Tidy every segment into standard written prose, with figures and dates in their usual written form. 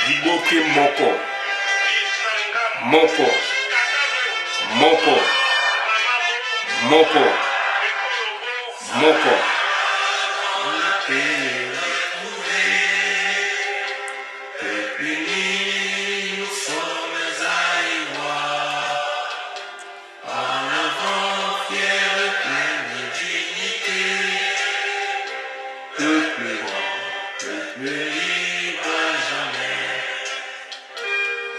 Diboke moko, moko, moko, moko, moko. Nous sommes aïmois, en avant fier plein de dignité, peuple grand, peuple libre à jamais.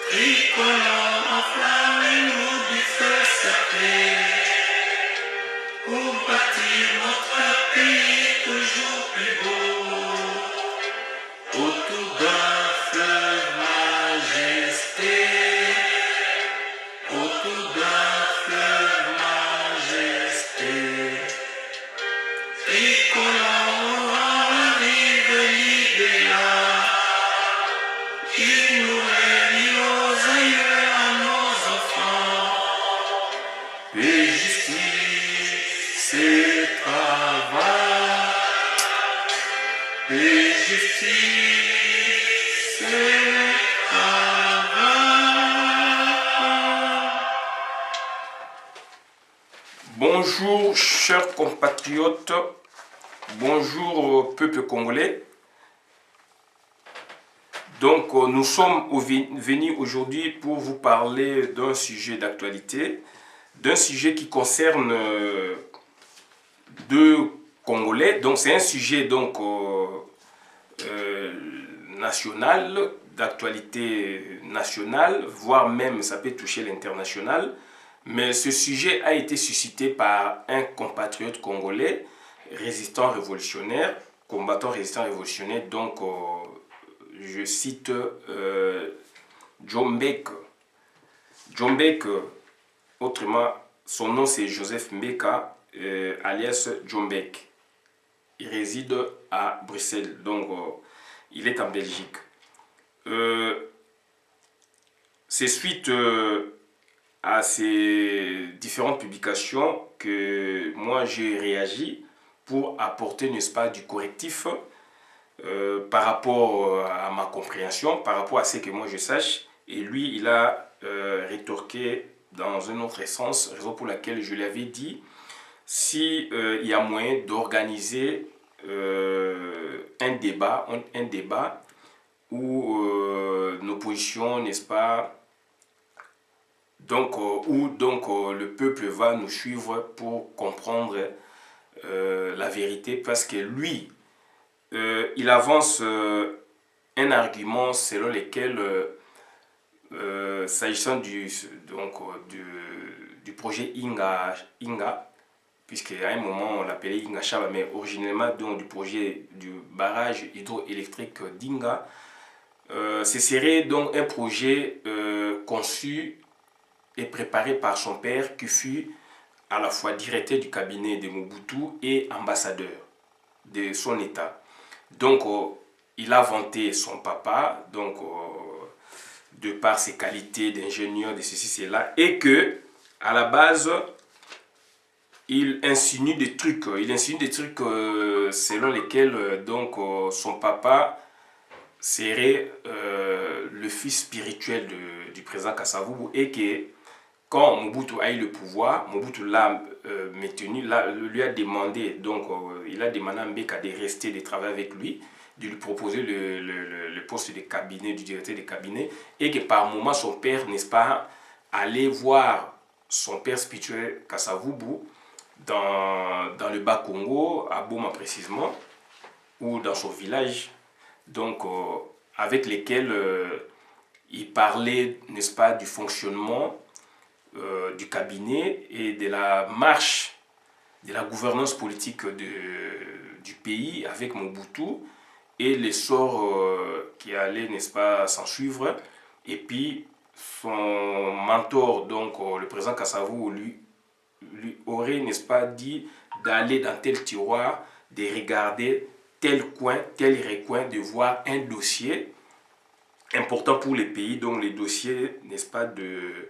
Tricolore enflammez-nous du feu sacré, pour bâtir notre pays toujours plus beau, autour d'un fleuve majesté, autour d'un fleuve majesté. Tricolore arrive l'idéal, il nous réunit aux aïeux, à nos enfants. Paix, justice et travail. Paix, justice et travail. Bonjour chers compatriotes, bonjour peuple congolais. Donc nous sommes venus aujourd'hui pour vous parler d'un sujet d'actualité, d'un sujet qui concerne deux Congolais. Donc c'est un sujet donc national, d'actualité nationale, voire même ça peut toucher l'international. Mais ce sujet a été suscité par un compatriote congolais, résistant révolutionnaire, combattant résistant révolutionnaire, donc je cite Djombek. Djombek, autrement, son nom c'est Joseph Mbeka, alias Djombek. Il réside à Bruxelles, donc il est en Belgique. C'est suite à ces différentes publications que moi j'ai réagi pour apporter, n'est-ce pas, du correctif par rapport à ma compréhension, par rapport à ce que moi je sache. Et lui, il a rétorqué dans un autre sens, raison pour laquelle je lui avais dit si il y a moyen d'organiser un débat où nos positions, n'est-ce pas, donc, où donc le peuple va nous suivre pour comprendre la vérité, parce que lui, il avance un argument selon lequel, s'agissant du projet Inga, puisqu'à un moment on l'appelait Inga Chaba, mais originellement donc du projet du barrage hydroélectrique d'Inga, ce serait donc un projet conçu et préparé par son père, qui fut à la fois directeur du cabinet de Mobutu et ambassadeur de son État. Donc il a vanté son papa, donc de par ses qualités d'ingénieur, de ceci, cela, et que à la base il insinue des trucs selon lesquels donc son papa serait le fils spirituel du président Kasavubu, et que quand Mobutu a eu le pouvoir, Mobutu l'a maintenu, lui a demandé, donc il a demandé à Mbeka de rester, de travailler avec lui, de lui proposer le poste de cabinet, du directeur de cabinet, et que par moment son père, n'est-ce pas, allait voir son père spirituel Kasavubu dans le Bas-Congo, à Boma précisément, ou dans son village, donc avec lesquels il parlait, n'est-ce pas, du fonctionnement du cabinet et de la marche de la gouvernance politique du pays avec Mobutu et l'essor qui allait, n'est-ce pas, s'en suivre. Et puis, son mentor, donc le président Kasavubu, lui aurait, n'est-ce pas, dit d'aller dans tel tiroir, de regarder tel coin, tel recoin, de voir un dossier important pour les pays, donc les dossiers, n'est-ce pas, de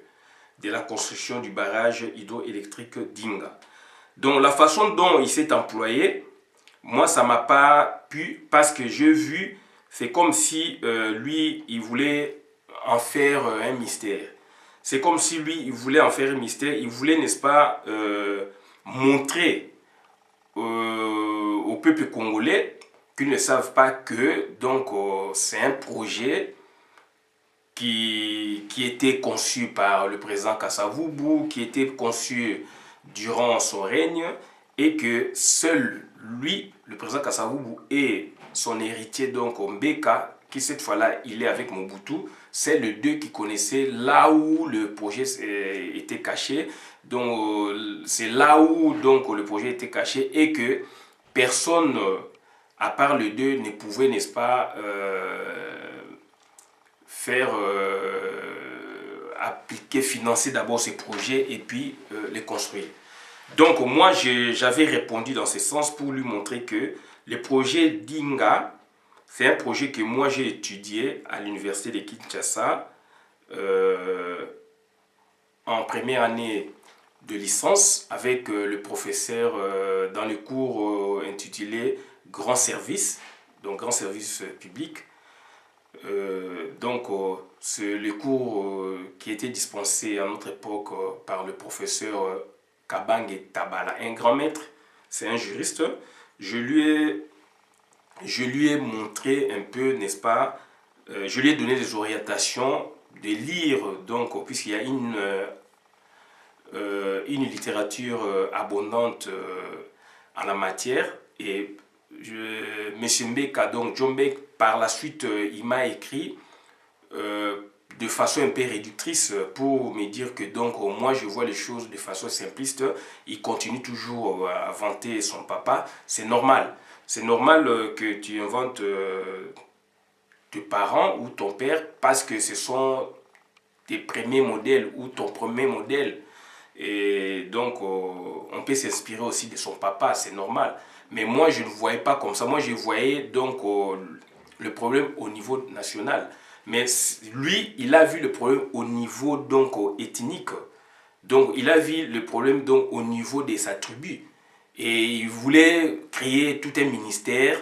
la construction du barrage hydroélectrique d'Inga. Donc la façon dont il s'est employé, moi ça m'a pas pu parce que j'ai vu, c'est comme si lui il voulait en faire un mystère. C'est comme si lui il voulait en faire un mystère, il voulait, n'est-ce pas, montrer au peuple congolais qu'ils ne savent pas que donc c'est un projet qui était conçu par le président Kasavubu, qui était conçu durant son règne, et que seul lui, le président Kasavubu, et son héritier, donc Mbeka, qui cette fois-là, il est avec Mobutu, c'est les deux qui connaissaient là où le projet était caché. Donc, c'est là où donc, le projet était caché et que personne, à part les deux, ne pouvait, n'est-ce pas, faire appliquer, financer d'abord ces projets et puis les construire. Donc moi j'avais répondu dans ce sens pour lui montrer que le projet d'Inga, c'est un projet que moi j'ai étudié à l'université de Kinshasa en première année de licence avec le professeur dans le cours intitulé Grand Service, donc Grand Service public. C'est le cours qui était dispensé à notre époque par le professeur Kabange Tabala, un grand maître, c'est un juriste. Je lui ai montré un peu, n'est-ce pas, je lui ai donné des orientations de lire, donc, puisqu'il y a une littérature abondante en la matière, et M. Mbeka, donc John Mbeka, par la suite, il m'a écrit de façon un peu réductrice pour me dire que donc moi je vois les choses de façon simpliste. Il continue toujours à vanter son papa. C'est normal. C'est normal que tu inventes tes parents ou ton père parce que ce sont tes premiers modèles ou ton premier modèle. Et donc on peut s'inspirer aussi de son papa, c'est normal. Mais moi je ne voyais pas comme ça. Moi je voyais donc le problème au niveau national. Mais lui, il a vu le problème au niveau donc ethnique. Donc il a vu le problème donc au niveau de sa tribu. Et il voulait créer tout un ministère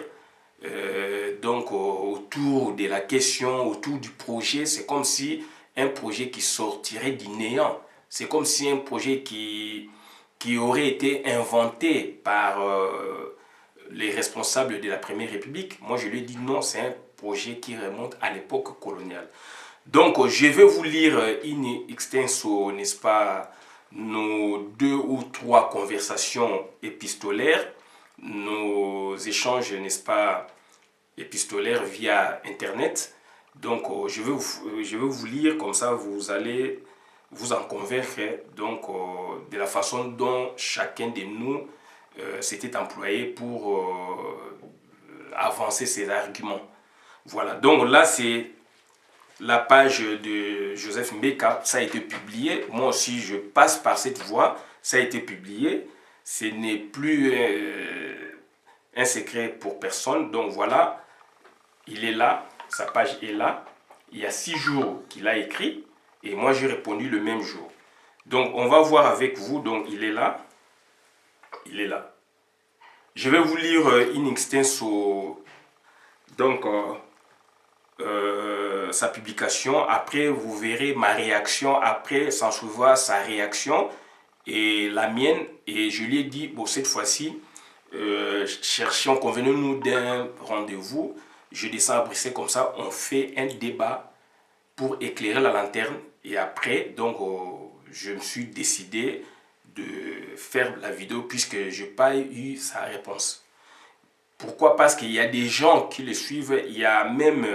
donc autour de la question, autour du projet. C'est comme si un projet qui sortirait du néant. C'est comme si un projet qui aurait été inventé par les responsables de la Première République. Moi, je lui ai dit non, c'est un projet qui remonte à l'époque coloniale. Donc, je vais vous lire in extenso, n'est-ce pas, nos 2 ou 3 conversations épistolaires, nos échanges, n'est-ce pas, épistolaires via Internet. Donc, je vais vous lire, comme ça, vous allez vous en convaincre donc, de la façon dont chacun de nous s'était employé pour avancer ses arguments. Voilà, donc là c'est la page de Joseph Mbeka, ça a été publié. Moi aussi je passe par cette voie, ça a été publié. Ce n'est plus un secret pour personne. Donc voilà, il est là, sa page est là. Il y a 6 jours qu'il a écrit et moi j'ai répondu le même jour. Donc on va voir avec vous, donc il est là. Il est là. Je vais vous lire in extenso donc sa publication. Après, vous verrez ma réaction. Après, s'en suivra sa réaction et la mienne. Et je lui ai dit, bon, cette fois-ci, cherchons, convenons-nous d'un rendez-vous. Je descends à Bruxelles, comme ça, on fait un débat pour éclairer la lanterne. Et après, donc, je me suis décidé de faire la vidéo puisque je n'ai pas eu sa réponse. Pourquoi? Parce qu'il y a des gens qui le suivent. Il y a même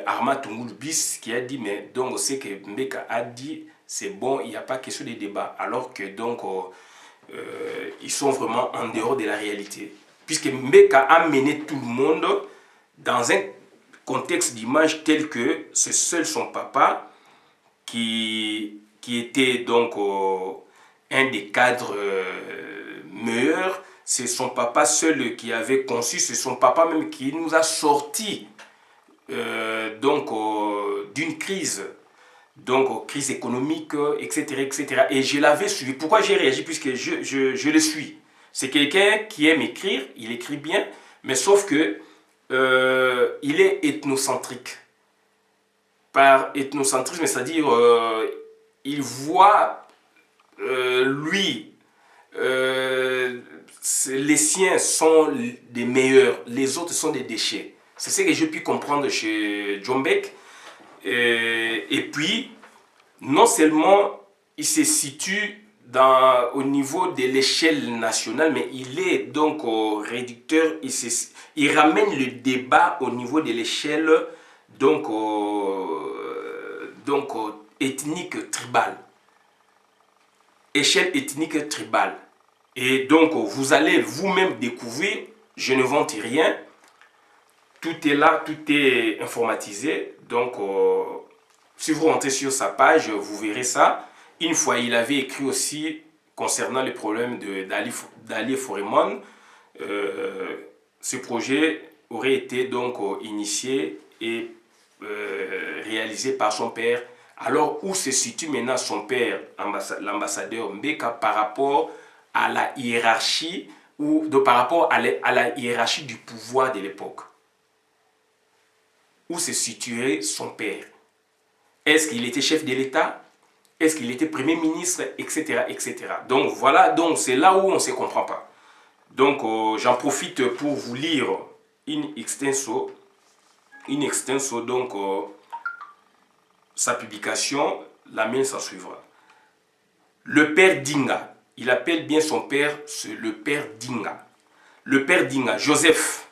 Arma Tungulbis qui a dit, mais donc c'est que Mbeka a dit, c'est bon, il n'y a pas question de débat. Alors que donc ils sont vraiment en dehors de la réalité. Puisque Mbeka a mené tout le monde dans un contexte d'image tel que c'est seul son papa qui était donc un des cadres meilleurs. C'est son papa seul qui avait conçu, c'est son papa même qui nous a sortis d'une crise, donc crise économique, etc., etc. Et je l'avais suivi. Pourquoi j'ai réagi? Puisque je le suis. C'est quelqu'un qui aime écrire, il écrit bien, mais sauf que il est ethnocentrique. Par ethnocentrisme, c'est-à-dire il voit lui, les siens sont des meilleurs, les autres sont des déchets. C'est ce que j'ai pu comprendre chez Djombek. Et puis, non seulement il se situe au niveau de l'échelle nationale, mais il est donc réducteur, il ramène le débat au niveau de l'échelle donc, ethnique tribale. Échelle ethnique tribale. Et donc, vous allez vous-même découvrir, je ne vante rien, tout est là, tout est informatisé. Donc, si vous rentrez sur sa page, vous verrez ça. Une fois, il avait écrit aussi concernant les problèmes d'Ali Foreman. Ce projet aurait été donc initié et réalisé par son père. Alors, où se situe maintenant son père, l'ambassadeur Mbeka, par rapport à la hiérarchie par rapport à la hiérarchie du pouvoir de l'époque? Où se situait son père? Est-ce qu'il était chef de l'État? Est-ce qu'il était Premier ministre? Etc. etc. Donc voilà, donc c'est là où on ne se comprend pas. Donc j'en profite pour vous lire in extenso donc sa publication, la mienne s'en suivra. Le père Dinga, il appelle bien son père le père Dinga. Le père Dinga, Joseph,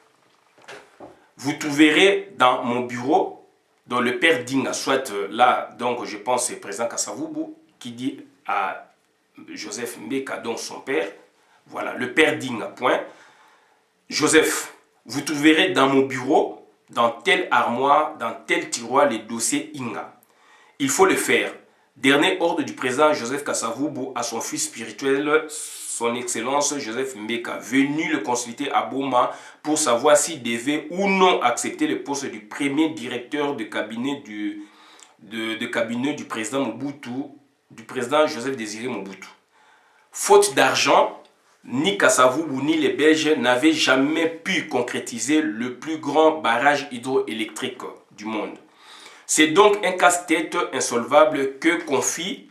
vous trouverez dans mon bureau, dans le père Dinga, soit là, donc je pense c'est président Kasavubu, qui dit à Joseph Mbeka, donc son père, voilà, le père Dinga, point. Joseph, vous trouverez dans mon bureau, dans telle armoire, dans tel tiroir, les dossiers Inga. Il faut le faire. Dernier ordre du président Joseph Kasavubu à son fils spirituel, son excellence Joseph Mbeka, venu le consulter à Boma pour savoir s'il devait ou non accepter le poste du premier directeur de cabinet du président Mobutu, du président Joseph Désiré Mobutu. Faute d'argent, ni Kasavubu ni les Belges n'avaient jamais pu concrétiser le plus grand barrage hydroélectrique du monde. C'est donc un casse-tête insolvable que confie.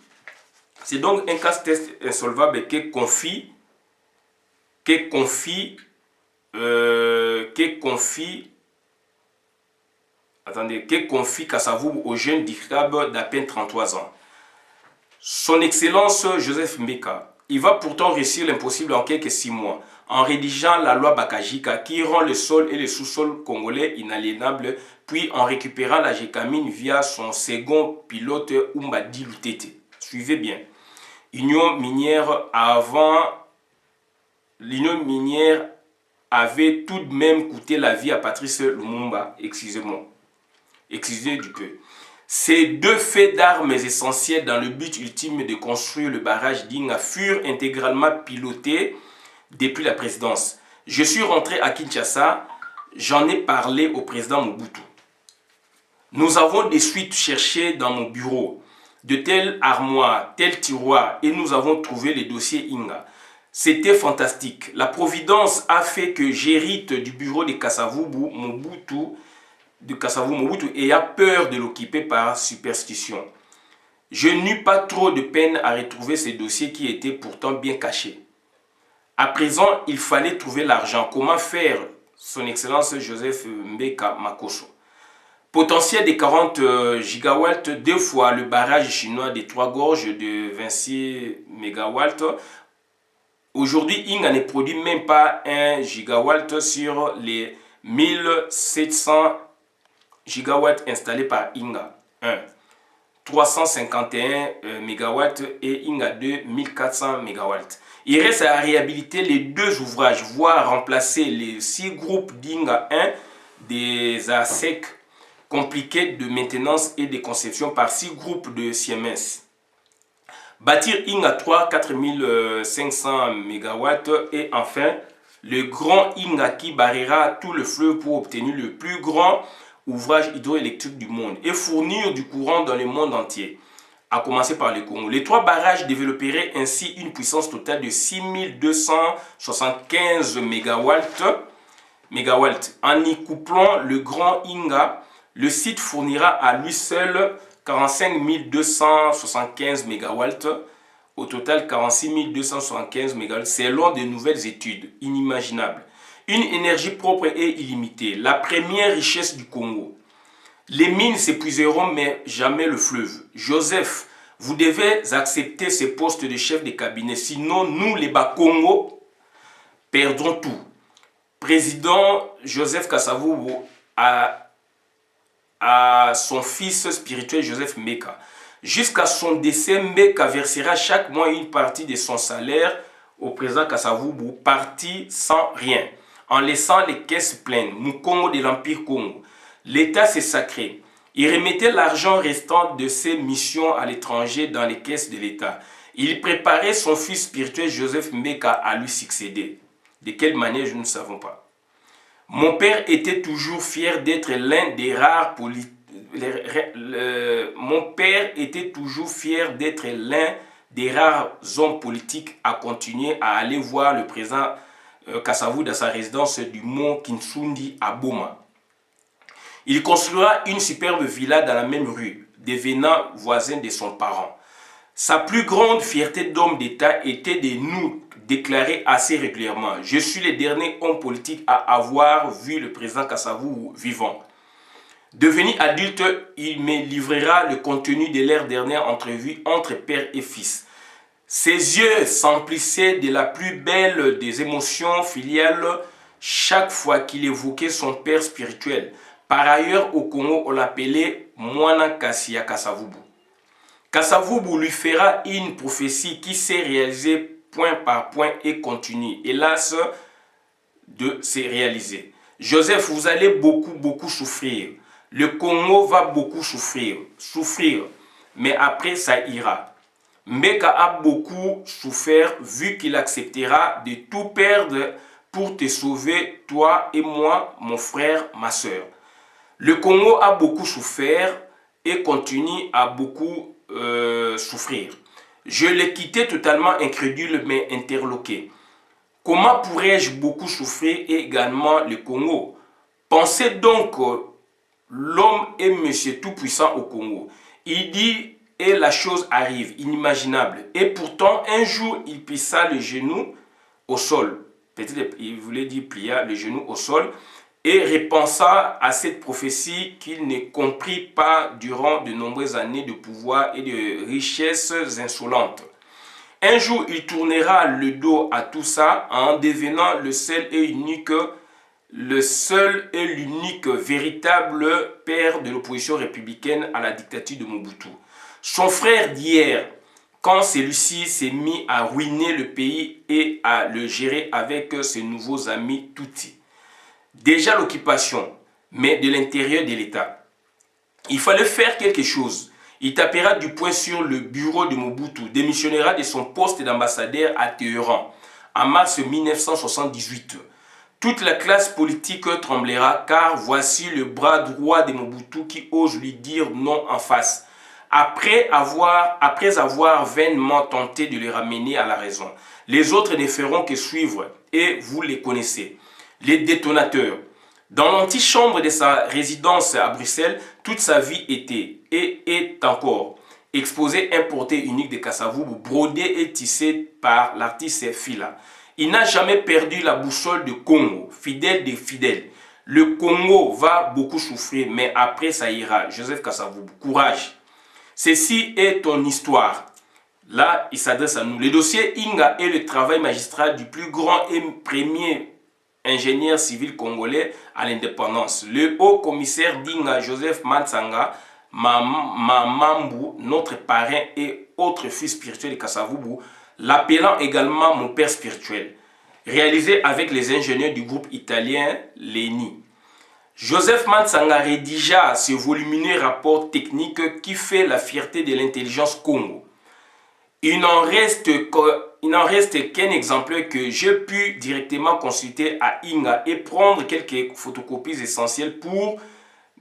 Kasavubu au jeune dictable d'à peine 33 ans. Son Excellence Joseph Mbeka, il va pourtant réussir l'impossible en quelques 6 mois, en rédigeant la loi Bakajika qui rend le sol et le sous-sol congolais inaliénables, puis en récupérant la Gécamine via son second pilote Umbadi Lutete. Suivez bien. L'Union minière avait tout de même coûté la vie à Patrice Lumumba. Excusez-moi. Excusez du peu. Ces deux faits d'armes essentiels dans le but ultime de construire le barrage d'Inga furent intégralement pilotés depuis la présidence. Je suis rentré à Kinshasa, j'en ai parlé au président Mobutu. Nous avons de suite cherché dans mon bureau de telles armoires, tels tiroirs et nous avons trouvé les dossiers Inga. C'était fantastique. La providence a fait que j'hérite du bureau de Kasavubu Mobutu et a peur de l'occuper par superstition. Je n'eus pas trop de peine à retrouver ces dossiers qui étaient pourtant bien cachés. À présent, il fallait trouver l'argent. Comment faire? Son Excellence Joseph Mbeka Makoso. Potentiel de 40 gigawatts, 2 fois le barrage chinois des 3 gorges de 26 mégawatts. Aujourd'hui, Inga ne produit même pas 1 gigawatt sur les 1700 gigawatts installés par Inga. 1. 351 MW et Inga 2 1400 MW. Il reste à réhabiliter les deux ouvrages, voire remplacer les 6 groupes d'Inga 1 des ASEC compliqués de maintenance et de conception par 6 groupes de Siemens. Bâtir Inga 3 4500 MW et enfin le grand Inga qui barrera tout le fleuve pour obtenir le plus grand ouvrage hydroélectrique du monde et fournir du courant dans le monde entier, à commencer par le Congo. Les 3 barrages développeraient ainsi une puissance totale de 6275 MW. En y couplant le grand Inga, le site fournira à lui seul 45 275 MW, au total 46 275 MW, selon de nouvelles études inimaginables. Une énergie propre et illimitée, la première richesse du Congo. Les mines s'épuiseront, mais jamais le fleuve. Joseph, vous devez accepter ce poste de chef de cabinet, sinon nous, les Bas-Congo, perdrons tout. Président Joseph Kasavubu a son fils spirituel Joseph Mbeka. Jusqu'à son décès, Mbeka versera chaque mois une partie de son salaire au président Kasavubu, parti sans rien, en laissant les caisses pleines. Mukongo de l'Empire Congo. L'État, c'est sacré. Il remettait l'argent restant de ses missions à l'étranger dans les caisses de l'État. Il préparait son fils spirituel Joseph Mbeka à lui succéder. De quelle manière, nous ne savons pas. Mon père était toujours fier d'être l'un des rares hommes politiques à continuer à aller voir le président Kasavubu dans sa résidence du mont Kinsundi à Boma. Il construira une superbe villa dans la même rue, devenant voisin de son parent. Sa plus grande fierté d'homme d'État était de nous déclarer assez régulièrement: je suis le dernier homme politique à avoir vu le président Kasavubu vivant. Devenu adulte, il me livrera le contenu de leur dernière entrevue entre père et fils. Ses yeux s'emplissaient de la plus belle des émotions filiales chaque fois qu'il évoquait son père spirituel. Par ailleurs, au Congo, on l'appelait Mwana Kassia Kasavubu. Kasavubu lui fera une prophétie qui s'est réalisée point par point et continue, hélas, de se réaliser. Joseph, vous allez beaucoup souffrir. Le Congo va beaucoup souffrir, mais après ça ira. Mbeka a beaucoup souffert vu qu'il acceptera de tout perdre pour te sauver, toi et moi, mon frère, ma soeur. Le Congo a beaucoup souffert et continue à beaucoup souffrir. Je l'ai quitté totalement incrédule mais interloqué. Comment pourrais-je beaucoup souffrir et également le Congo? Pensez donc, l'homme est Monsieur Tout-Puissant au Congo. Il dit et la chose arrive, inimaginable. Et pourtant, un jour, il pissa le genou au sol. Peut-être il voulait dire plia le genou au sol et repensa à cette prophétie qu'il ne comprit pas durant de nombreuses années de pouvoir et de richesses insolentes. Un jour, il tournera le dos à tout ça en devenant le seul et l'unique véritable père de l'opposition républicaine à la dictature de Mobutu. Son frère d'hier, quand celui-ci s'est mis à ruiner le pays et à le gérer avec ses nouveaux amis Tutsi. Déjà l'occupation, mais de l'intérieur de l'État. Il fallait faire quelque chose. Il tapera du poing sur le bureau de Mobutu, démissionnera de son poste d'ambassadeur à Téhéran en mars 1978. Toute la classe politique tremblera car voici le bras droit de Mobutu qui ose lui dire non en face. Après avoir vainement tenté de le ramener à la raison. Les autres ne feront que suivre et vous les connaissez. Les détonateurs. Dans l'antichambre de sa résidence à Bruxelles, toute sa vie était et est encore exposé un portrait unique de Kasavubu, brodé et tissé par l'artiste Fila. Il n'a jamais perdu la boussole de Congo, fidèle des fidèles. Le Congo va beaucoup souffrir, mais après ça ira. Joseph Kasavubu, courage. Ceci est ton histoire. Là, il s'adresse à nous. Le dossier Inga est le travail magistral du plus grand et premier ingénieur civil congolais à l'indépendance. Le haut commissaire d'Inga, Joseph Mansanga, Mamambu, notre parrain et autre fils spirituel de Kasavubu, l'appelant également mon père spirituel, réalisé avec les ingénieurs du groupe italien Leni. Joseph Mansanga rédigea ce volumineux rapport technique qui fait la fierté de l'intelligence Congo. Il n'en reste qu'un exemplaire que j'ai pu directement consulter à Inga et prendre quelques photocopies essentielles pour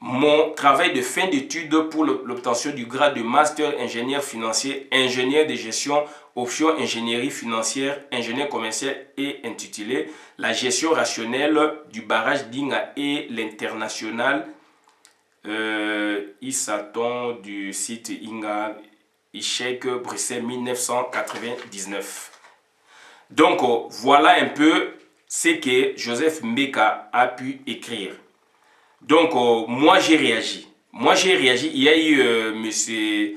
mon travail de fin d'études pour l'obtention du grade de master ingénieur financier, ingénieur de gestion, option ingénierie financière, ingénieur commercial et intitulé La gestion rationnelle du barrage d'Inga et l'international ISATON du site Inga Ishek Bruxelles 1999. Donc voilà un peu ce que Joseph Mbeka a pu écrire. Donc moi j'ai réagi. Il y a eu monsieur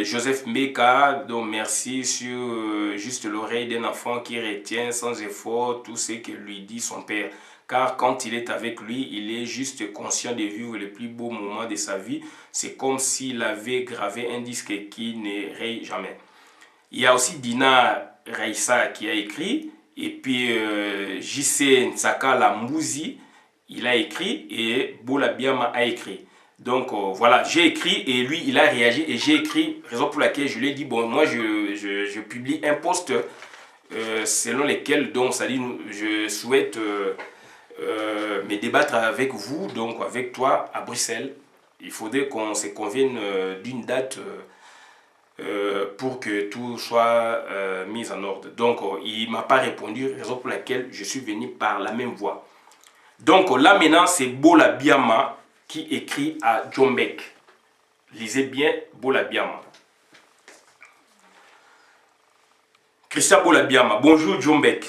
Joseph Mbeka, donc merci sur juste l'oreille d'un enfant qui retient sans effort tout ce que lui dit son père. Car quand il est avec lui, il est juste conscient de vivre le plus beau moment de sa vie. C'est comme s'il avait gravé un disque qui ne raye jamais. Il y a aussi Dina Raissa qui a écrit. Et puis JC Nsaka Lamouzi, il a écrit. Et Bola Biama a écrit. Donc voilà, j'ai écrit et lui il a réagi et j'ai écrit, raison pour laquelle je lui ai dit, bon moi je publie un post selon lequel donc ça dit, je souhaite me débattre avec vous, donc avec toi à Bruxelles. Il faudrait qu'on se convienne d'une date pour que tout soit mis en ordre. Donc il ne m'a pas répondu, raison pour laquelle je suis venu par la même voie. Donc là maintenant c'est Bola Biama qui écrit à Djombek. Lisez bien Bola Biama. Christian Bola Biama, bonjour Djombek.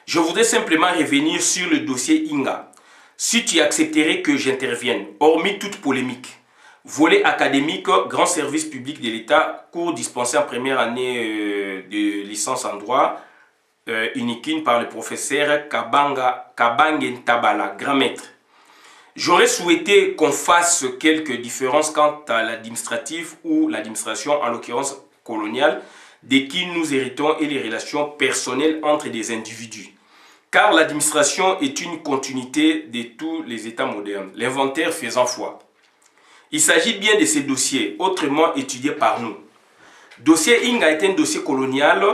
Je voudrais simplement revenir sur le dossier Inga. Si tu accepterais que j'intervienne, hormis toute polémique, volet académique, grand service public de l'État, cours dispensés en première année de licence en droit, uniquine par le professeur Kabange Ntabala, grand maître. J'aurais souhaité qu'on fasse quelques différences quant à l'administratif ou l'administration, en l'occurrence coloniale, de qui nous héritons et les relations personnelles entre des individus. Car l'administration est une continuité de tous les États modernes, l'inventaire faisant foi. Il s'agit bien de ces dossiers, autrement étudiés par nous. Dossier Inga est un dossier colonial,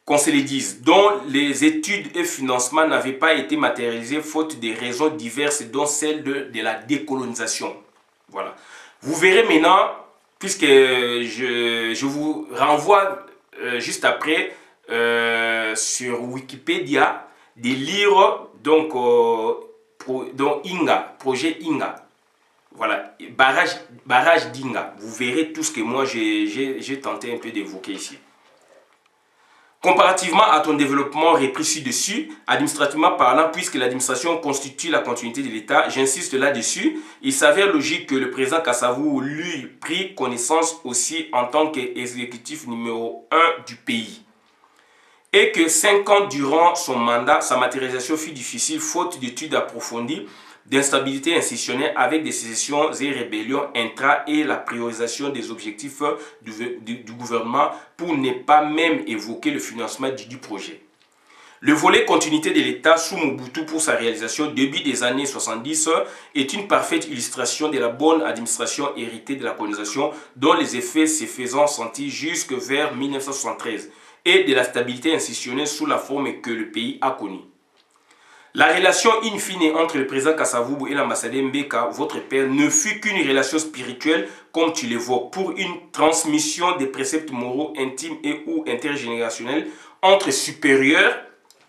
qu'on se le dise, dont les études et financements n'avaient pas été matérialisés faute de raisons diverses, dont celle de la décolonisation. Voilà. Vous verrez maintenant, puisque je vous renvoie juste après sur Wikipédia, des livres donc Inga, projet Inga. Voilà, barrage d'Inga. Vous verrez tout ce que moi j'ai tenté un peu d'évoquer ici. Comparativement à ton développement repris ci-dessus, administrativement parlant, puisque l'administration constitue la continuité de l'État, j'insiste là-dessus, il s'avère logique que le président Kasavubu lui prit connaissance aussi en tant qu'exécutif numéro 1 du pays. Et que 5 ans durant son mandat, sa matérialisation fut difficile faute d'études approfondies, d'instabilité institutionnelle avec des sécessions et rébellions intra et la priorisation des objectifs du gouvernement pour ne pas même évoquer le financement du projet. Le volet continuité de l'État sous Mobutu pour sa réalisation début des années 70 est une parfaite illustration de la bonne administration héritée de la colonisation dont les effets se faisant sentir jusque vers 1973 et de la stabilité institutionnelle sous la forme que le pays a connue. La relation in fine entre le président Kasavubu et l'ambassadeur Mbeka, votre père, ne fut qu'une relation spirituelle, comme tu l'évoques, pour une transmission des préceptes moraux intimes et ou intergénérationnels entre supérieurs,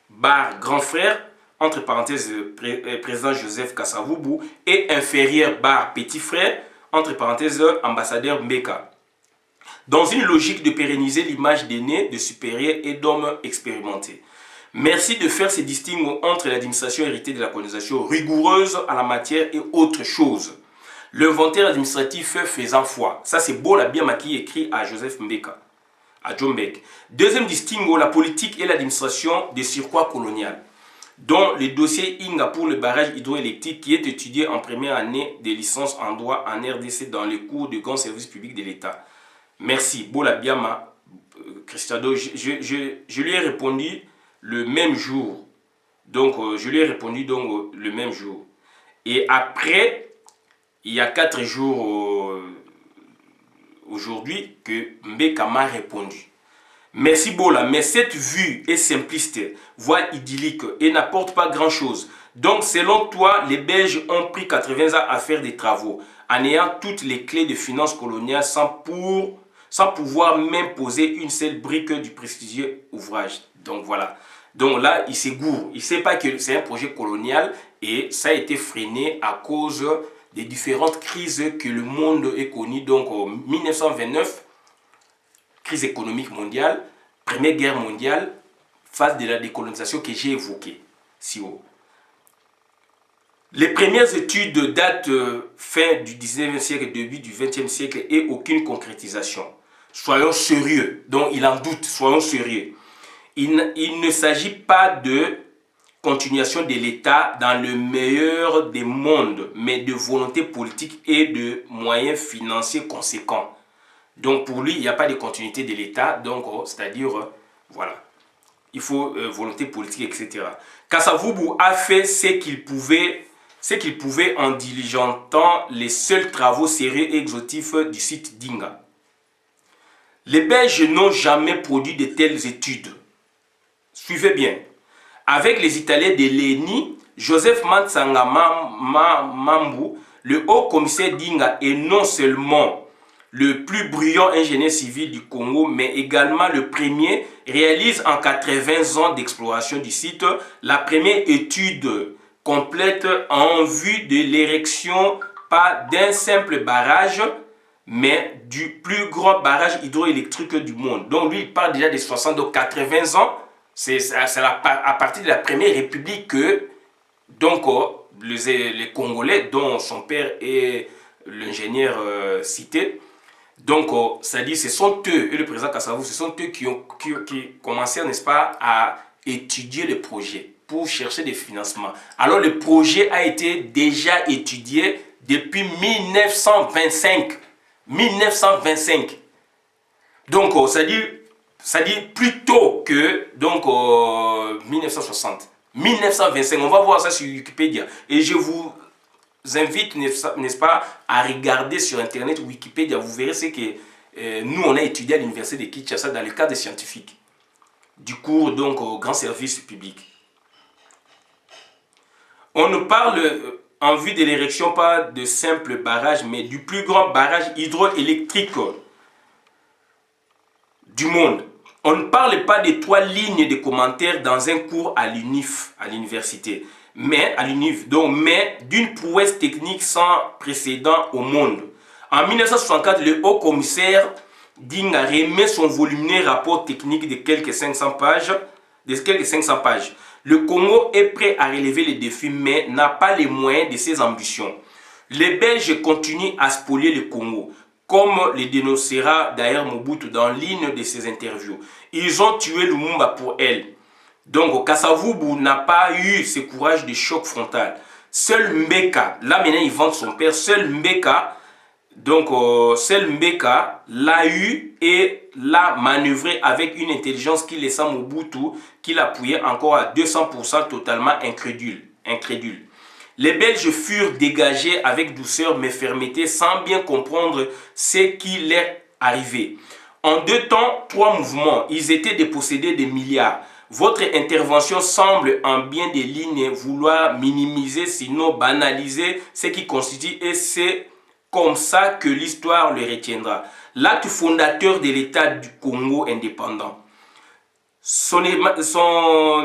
bar grand frère, entre parenthèses président Joseph Kasavubu, et inférieur, bar petit frère, entre parenthèses ambassadeur Mbeka. Dans une logique de pérenniser l'image d'aînés, de supérieurs et d'hommes expérimentés. Merci de faire ces distinguos entre l'administration héritée de la colonisation rigoureuse en la matière et autre chose. L'inventaire administratif faisant foi. Ça c'est Bola Biama qui écrit à Joseph Mbeka, à Djombek. Deuxième distinguo, la politique et l'administration des surcroît coloniales. dont le dossier Inga pour le barrage hydroélectrique qui est étudié en première année de licence en droit en RDC dans les cours de grand service public de l'État. Merci. Bola Biama, Cristiano, je lui ai répondu le même jour. Donc, je lui ai répondu donc, le même jour. Et après, il y a 4 jours aujourd'hui que Mbeka m'a répondu. Merci Bola, mais cette vue est simpliste, voire idyllique et n'apporte pas grand-chose. Donc, selon toi, les Belges ont pris 80 ans à faire des travaux, en ayant toutes les clés de finances coloniales sans pouvoir même poser une seule brique du prestigieux ouvrage. Donc voilà. Donc là, il s'égourre. Il ne sait pas que c'est un projet colonial et ça a été freiné à cause des différentes crises que le monde a connues. Donc en 1929, crise économique mondiale, Première Guerre mondiale, phase de la décolonisation que j'ai évoquée si haut. Les premières études datent fin du 19e siècle, début du 20e siècle et aucune concrétisation. Soyons sérieux, donc il en doute, soyons sérieux. Il ne s'agit pas de continuation de l'État dans le meilleur des mondes, mais de volonté politique et de moyens financiers conséquents. Donc pour lui, il n'y a pas de continuité de l'État, donc c'est-à-dire, voilà, il faut volonté politique, etc. Kasavubu a fait ce qu'il pouvait en diligentant les seuls travaux sérieux et exhaustifs du site d'Inga. Les Belges n'ont jamais produit de telles études. Suivez bien. Avec les Italiens de l'ENI, Joseph Matsanga Mambu, le haut commissaire d'Inga est non seulement le plus brillant ingénieur civil du Congo, mais également le premier, réalise en 80 ans d'exploration du site la première étude complète en vue de l'érection pas d'un simple barrage, mais du plus grand barrage hydroélectrique du monde. Donc lui, il parle déjà de 60, donc 80 ans. C'est à partir de la première république que donc, les Congolais, dont son père est l'ingénieur cité, donc c'est-à-dire ce sont eux, et le président Kasavubu, ce sont eux qui commencé, n'est-ce pas, à étudier le projet pour chercher des financements. Alors le projet a été déjà étudié depuis 1925. 1925. Donc, c'est-à-dire plus tôt que donc 1960. 1925, on va voir ça sur Wikipédia. Et je vous invite, n'est-ce pas, à regarder sur Internet Wikipédia. Vous verrez ce que nous, on a étudié à l'université de Kinshasa dans le cadre scientifique. Du cours, donc, au grand service public. On nous parle en vue de l'érection pas de simple barrage, mais du plus grand barrage hydroélectrique du monde. On ne parle pas de 3 lignes de commentaires dans un cours à l'UNIF, à l'université, mais d'une prouesse technique sans précédent au monde. En 1964, le haut commissaire Dinga remet son volumineux rapport technique de quelques 500 pages. Le Congo est prêt à relever les défis, mais n'a pas les moyens de ses ambitions. Les Belges continuent à spolier le Congo, comme le dénoncera d'ailleurs Mobutu dans l'une de ses interviews. Ils ont tué Lumumba pour elle. Donc Kasavubu n'a pas eu ce courage de choc frontal. Seul Mbeka, là maintenant il vante son père, seul Mbeka l'a eu et l'a manœuvré avec une intelligence qui laissa Mobutu, qui l'appuyait encore à 200% totalement incrédule. Les Belges furent dégagés avec douceur mais fermeté sans bien comprendre ce qui leur arrivait. En 2 temps, 3 mouvements, ils étaient dépossédés de milliards. Votre intervention semble en bien des lignes vouloir minimiser, sinon banaliser ce qui constitue, et c'est comme ça que l'histoire le retiendra. L'acte fondateur de l'État du Congo indépendant. Son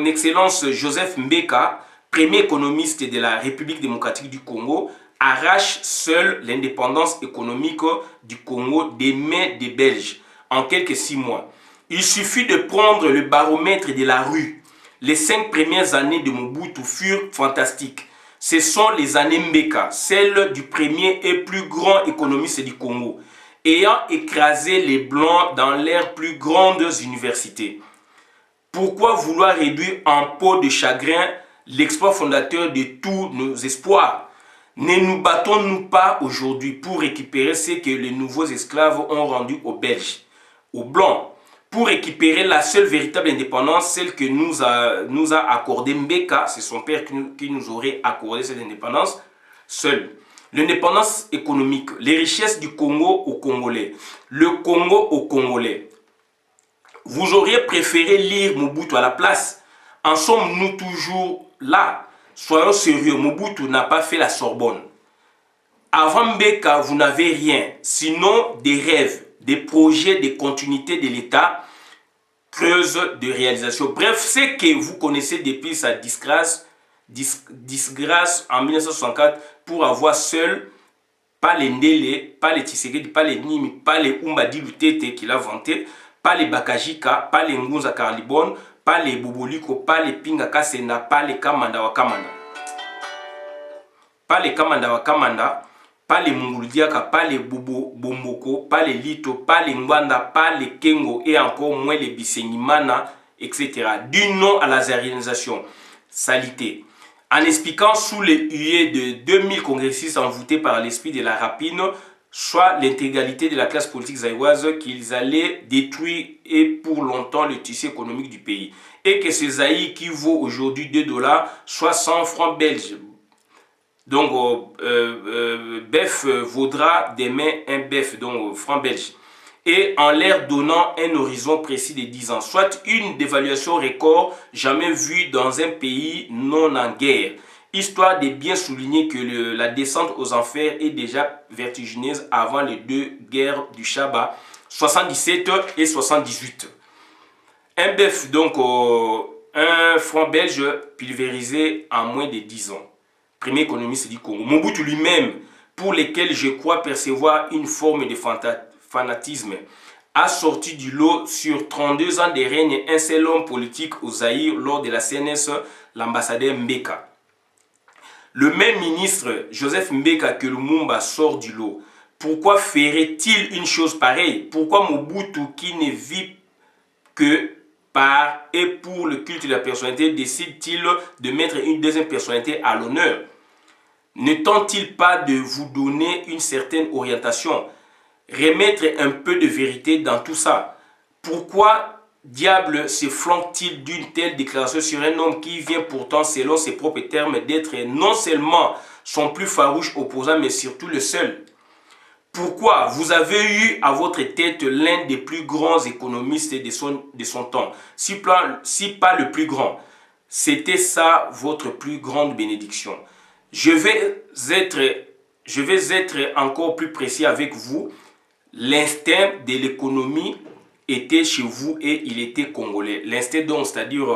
Excellence Joseph Mbeka, premier économiste de la République démocratique du Congo, arrache seul l'indépendance économique du Congo des mains des Belges en quelques 6 mois. Il suffit de prendre le baromètre de la rue. Les 5 premières années de Mobutu furent fantastiques. Ce sont les années Mbeka, celles du premier et plus grand économiste du Congo, ayant écrasé les Blancs dans leurs plus grandes universités. Pourquoi vouloir réduire en peau de chagrin l'exploit fondateur de tous nos espoirs. Ne nous battons-nous pas aujourd'hui pour récupérer ce que les nouveaux esclaves ont rendu aux Belges, aux Blancs, pour récupérer la seule véritable indépendance, celle que nous a accordée Mbeka, c'est son père qui nous aurait accordé cette indépendance, seul. L'indépendance économique, les richesses du Congo aux Congolais, le Congo aux Congolais. Vous auriez préféré lire Mobutu à la place. En sommes-nous toujours là? Soyons sérieux, Mobutu n'a pas fait la Sorbonne. Avant Mbeka, vous n'avez rien, sinon des rêves, des projets, des continuités de l'État, creuse de réalisation. Bref, ce que vous connaissez depuis sa disgrâce en 1964 pour avoir seul, pas les Ndele, pas les Tshisekedi, pas les Nimi, pas les Umbadi Lutete qu'il a vanté, pas les Bakajika, pas les Ngunza Karlibon, pas les Boboliko, pas les Pinga Kasenda, pas les Kamanda wa Kamanda. Pas les Kamanda wa Kamanda, pas les Munguldiaka, pas les Bobo Bomboko, pas les Lito, pas les Ngwanda, pas les Kengo et encore moins les Bisenyimana, etc. Du non à la zarianisation. Salité. En expliquant sous les huées de 2000 congressistes envoûtés par l'esprit de la rapine, soit l'intégralité de la classe politique zaïroise qu'ils allaient détruire et pour longtemps le tissu économique du pays. Et que ce zaï qui vaut aujourd'hui 2 $, soit 100 francs belges. Donc, bœuf vaudra demain un bœuf, donc franc belge. Et en leur donnant un horizon précis de 10 ans, soit une dévaluation record jamais vue dans un pays non en guerre. Histoire de bien souligner que la descente aux enfers est déjà vertigineuse avant les deux guerres du Chaba, 77 et 78. Un bœuf, donc un franc belge pulvérisé en moins de 10 ans. Premier économiste du Congo. Mobutu lui-même, pour lequel je crois percevoir une forme de fanatisme, a sorti du lot sur 32 ans de règne un seul homme politique au Zaïre lors de la CNS, l'ambassadeur Mbeka. Le même ministre, Joseph Mbeka Lumumba, sort du lot. Pourquoi ferait-il une chose pareille? Pourquoi Mobutu, qui ne vit que par et pour le culte de la personnalité, décide-t-il de mettre une deuxième personnalité à l'honneur? Ne tente-t-il pas de vous donner une certaine orientation? Remettre un peu de vérité dans tout ça? Pourquoi diable se flanque-t-il d'une telle déclaration sur un homme qui vient pourtant, selon ses propres termes, d'être non seulement son plus farouche opposant, mais surtout le seul? Pourquoi? Vous avez eu à votre tête l'un des plus grands économistes de son temps, si pas le plus grand. C'était ça votre plus grande bénédiction. Je vais être encore plus précis avec vous. L'instinct de l'économie était chez vous et il était congolais. L'instinct donc, c'est-à-dire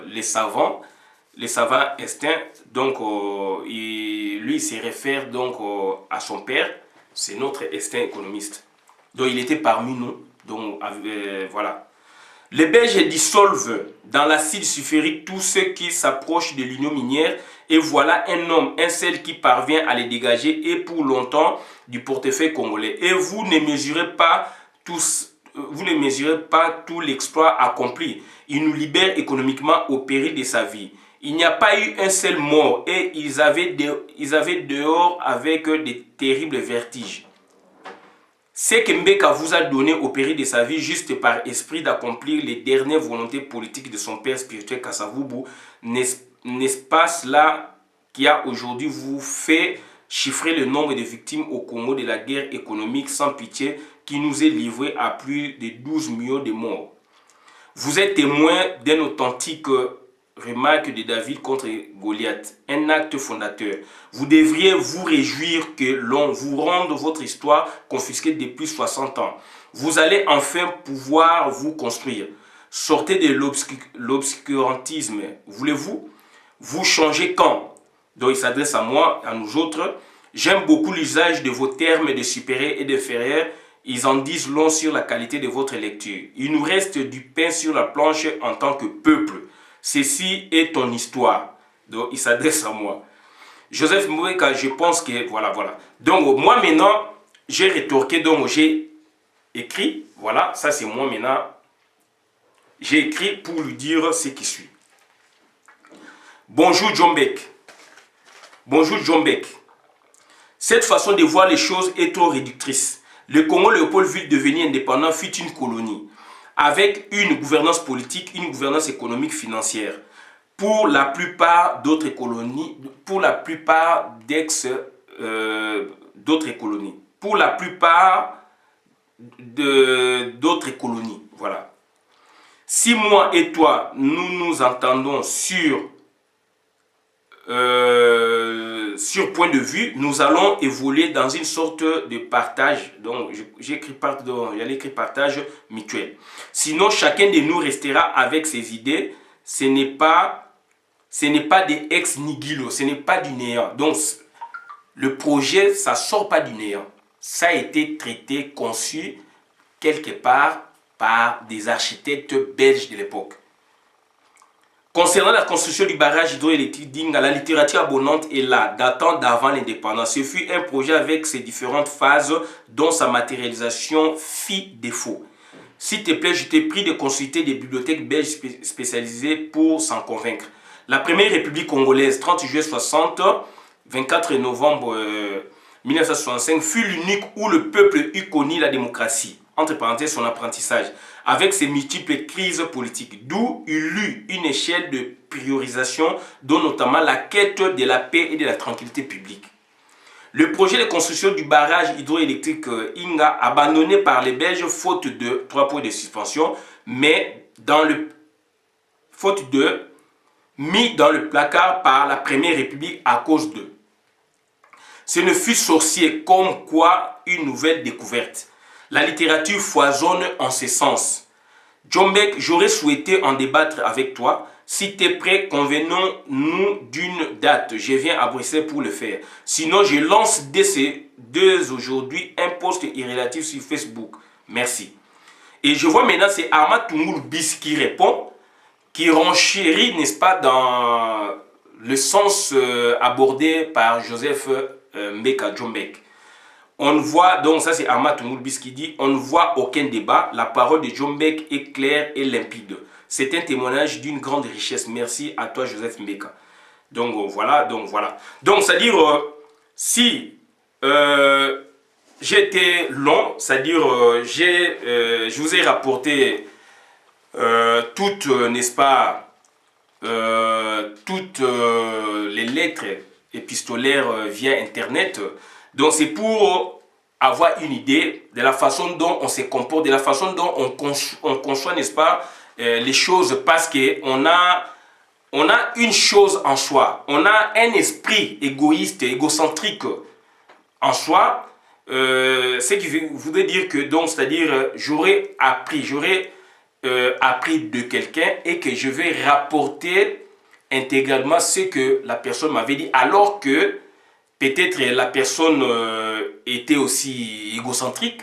les savants instincts, donc lui il se réfère donc à son père. C'est notre instinct économiste. Donc il était parmi nous. Donc voilà. Les Belges dissolvent dans l'acide sulfurique tous ceux qui s'approchent de l'union minière et voilà un homme, un seul qui parvient à les dégager et pour longtemps du portefeuille congolais. Et vous ne mesurez pas tout l'exploit accompli. Il nous libère économiquement au péril de sa vie. Il n'y a pas eu un seul mort et ils avaient dehors avec des terribles vertiges. Ce que Mbeka vous a donné au péril de sa vie juste par esprit d'accomplir les dernières volontés politiques de son père spirituel Kasavubu, n'est-ce pas cela qui a aujourd'hui vous fait chiffrer le nombre de victimes au Congo de la guerre économique sans pitié qui nous est livrée à plus de 12 millions de morts? Vous êtes témoin d'un authentique remarque de David contre Goliath, un acte fondateur. Vous devriez vous réjouir que l'on vous rende votre histoire confisquée depuis 60 ans. Vous allez enfin pouvoir vous construire. Sortez de l'obscurantisme. Voulez-vous? Vous changez quand? Donc il s'adresse à moi, à nous autres. J'aime beaucoup l'usage de vos termes de supérieur et d'inférieur. Ils en disent long sur la qualité de votre lecture. Il nous reste du pain sur la planche en tant que peuple. Ceci est ton histoire. Donc, il s'adresse à moi. Joseph Mbeka, je pense que... Voilà. Donc, moi, maintenant, j'ai rétorqué. Donc, j'ai écrit. Voilà, ça, c'est moi, maintenant. J'ai écrit pour lui dire ce qui suit. Bonjour Djombek. Bonjour Djombek. Cette façon de voir les choses est trop réductrice. Le Congo Léopoldville devenu indépendant fut une colonie, avec une gouvernance politique, une gouvernance économique financière. Pour la plupart d'autres colonies, pour la plupart d'autres colonies, pour la plupart d'autres colonies, voilà. Si moi et toi, nous nous entendons sur point de vue, nous allons évoluer dans une sorte de partage. Donc, j'allais écrire partage mutuel. Sinon, chacun de nous restera avec ses idées. Ce n'est pas des ex nihilo, ce n'est pas du néant. Donc, le projet, ça ne sort pas du néant. Ça a été traité, conçu quelque part par des architectes belges de l'époque. Concernant la construction du barrage hydroélectrique d'Inga, la littérature abondante est là, datant d'avant l'indépendance. Ce fut un projet avec ses différentes phases dont sa matérialisation fit défaut. S'il te plaît, je t'ai pris de consulter des bibliothèques belges spécialisées pour s'en convaincre. La première République congolaise, 30 juillet 60, 24 novembre 1965, fut l'unique où le peuple eut connu la démocratie, entre parenthèses son apprentissage, avec ses multiples crises politiques, d'où il eut une échelle de priorisation, dont notamment la quête de la paix et de la tranquillité publique. Le projet de construction du barrage hydroélectrique Inga, abandonné par les Belges faute de 3 points de suspension, mais mis dans le placard par la Première République à cause d'eux. Ce ne fut sorcier comme quoi une nouvelle découverte. La littérature foisonne en ce sens. Djombek, j'aurais souhaité en débattre avec toi. Si tu es prêt, convenons-nous d'une date. Je viens à Bruxelles pour le faire. Sinon, je lance dès aujourd'hui un post irrélatif sur Facebook. Merci. Et je vois maintenant, c'est Ahmad Toumoul-Bis qui répond, qui renchérit, n'est-ce pas, dans le sens abordé par Joseph Mbeka Djombek. On voit, donc ça c'est Ahmad Toumoul-Bis qui dit, on ne voit aucun débat, la parole de Djombek est claire et limpide. C'est un témoignage d'une grande richesse. Merci à toi Joseph Mbeka. Donc voilà. Donc c'est-à-dire, si j'étais long, c'est-à-dire, je vous ai rapporté toutes, n'est-ce pas, toutes les lettres épistolaires via Internet. Donc c'est pour avoir une idée de la façon dont on se comporte, de la façon dont on conçoit, n'est-ce pas, les choses, parce qu'on a une chose en soi, on a un esprit égoïste, égocentrique en soi, ce qui voudrait dire que, donc, c'est-à-dire, j'aurais appris de quelqu'un et que je vais rapporter intégralement ce que la personne m'avait dit, alors que peut-être la personne était aussi égocentrique,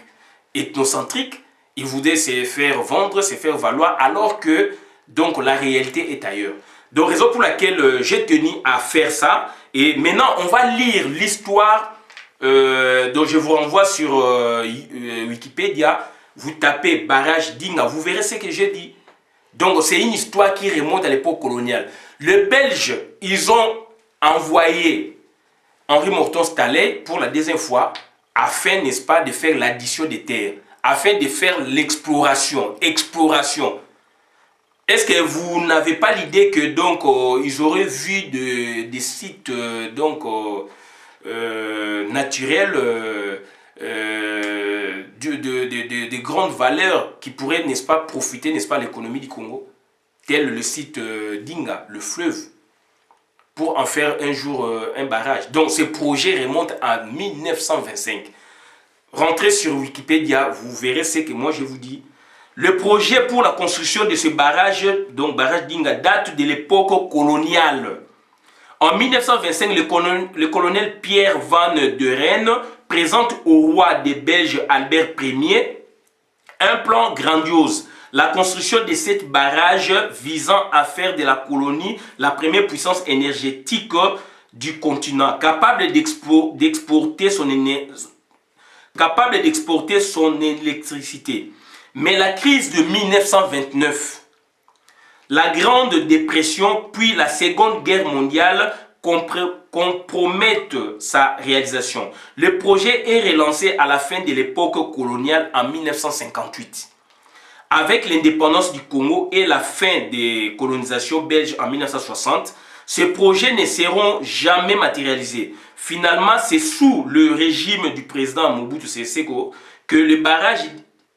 ethnocentrique, il voulait se faire vendre, se faire valoir, alors que donc la réalité est ailleurs. Donc raison pour laquelle j'ai tenu à faire ça. Et maintenant on va lire l'histoire, dont je vous renvoie sur Wikipédia. Vous tapez barrage d'Inga, vous verrez ce que j'ai dit. Donc c'est une histoire qui remonte à l'époque coloniale. Les Belges, ils ont envoyé Henri Morton Staley pour la deuxième fois, afin, n'est-ce pas, de faire l'addition des terres, afin de faire l'exploration. Est-ce que vous n'avez pas l'idée que donc ils auraient vu des sites naturels de grandes valeurs qui pourraient, n'est-ce pas, profiter, n'est-ce pas, à l'économie du Congo, tel le site d'Inga, le fleuve, pour en faire un jour un barrage. Donc ce projet remonte à 1925. Rentrez sur Wikipédia, vous verrez ce que moi je vous dis. Le projet pour la construction de ce barrage, donc barrage d'Inga, date de l'époque coloniale. En 1925, le colonel Pierre Van de Rennes présente au roi des Belges Albert Ier un plan grandiose. La construction de ce barrage visant à faire de la colonie la première puissance énergétique du continent, capable d'exporter son électricité. Mais la crise de 1929, La Grande Dépression puis la Seconde Guerre mondiale compromettent sa réalisation. Le projet est relancé à la fin de l'époque coloniale en 1958. Avec l'indépendance du Congo et la fin des colonisations belges en 1960, ces projets ne seront jamais matérialisés. Finalement, c'est sous le régime du président Mobutu Sese Seko que les barrages